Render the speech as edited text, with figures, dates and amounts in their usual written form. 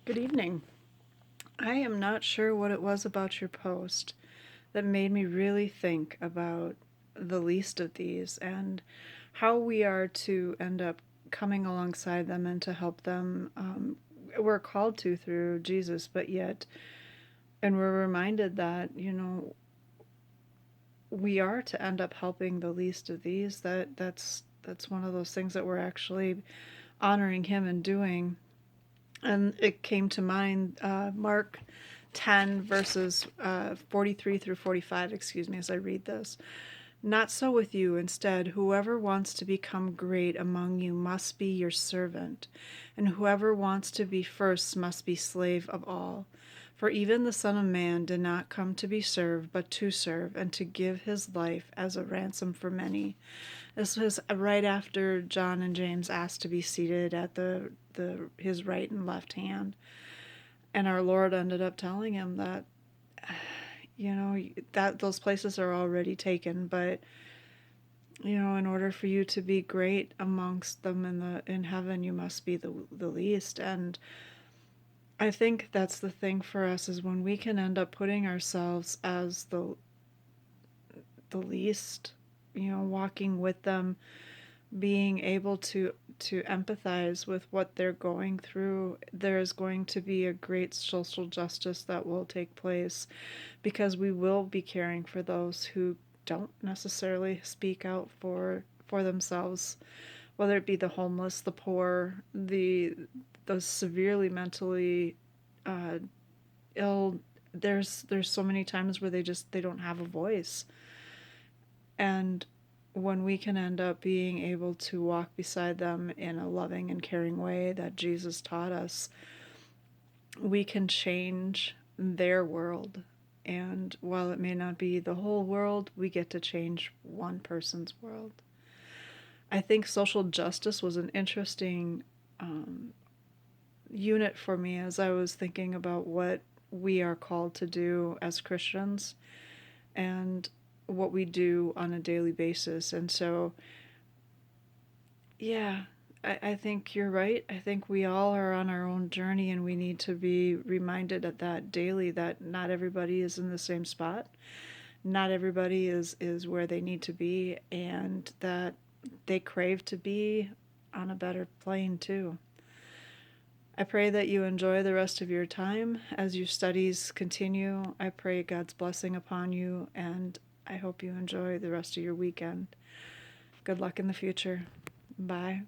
Good evening. I am not sure what it was about your post that made me really think about the least of these and how we are to end up coming alongside them and to help them. We're called to through Jesus, but yet, and we're reminded that, we are to end up helping the least of these. That's one of those things that we're actually honoring Him and doing. And it came to mind Mark 10, verses 43 through 45, excuse me, as I read this. Not so with you. Instead, whoever wants to become great among you must be your servant, and whoever wants to be first must be slave of all. For even the Son of Man did not come to be served, but to serve, and to give his life as a ransom for many. This was right after John and James asked to be seated at his right and left hand. And our Lord ended up telling him that, that those places are already taken, but in order for you to be great amongst them in heaven, you must be the least. And I think that's the thing for us, is when we can end up putting ourselves as the least, walking with them, being able to empathize with what they're going through, there is going to be a great social justice that will take place, because we will be caring for those who don't necessarily speak out for themselves, whether it be the homeless, the poor, those severely mentally uh, ill. There's so many times where they don't have a voice. And when we can end up being able to walk beside them in a loving and caring way that Jesus taught us, we can change their world. And while it may not be the whole world, we get to change one person's world. I think social justice was an interesting unit for me as I was thinking about what we are called to do as Christians and what we do on a daily basis. And so, yeah, I think you're right. I think we all are on our own journey, and we need to be reminded of that daily, that not everybody is in the same spot. Not everybody is where they need to be, and that they crave to be on a better plane too. I pray that you enjoy the rest of your time as your studies continue. I pray God's blessing upon you, and I hope you enjoy the rest of your weekend. Good luck in the future. Bye.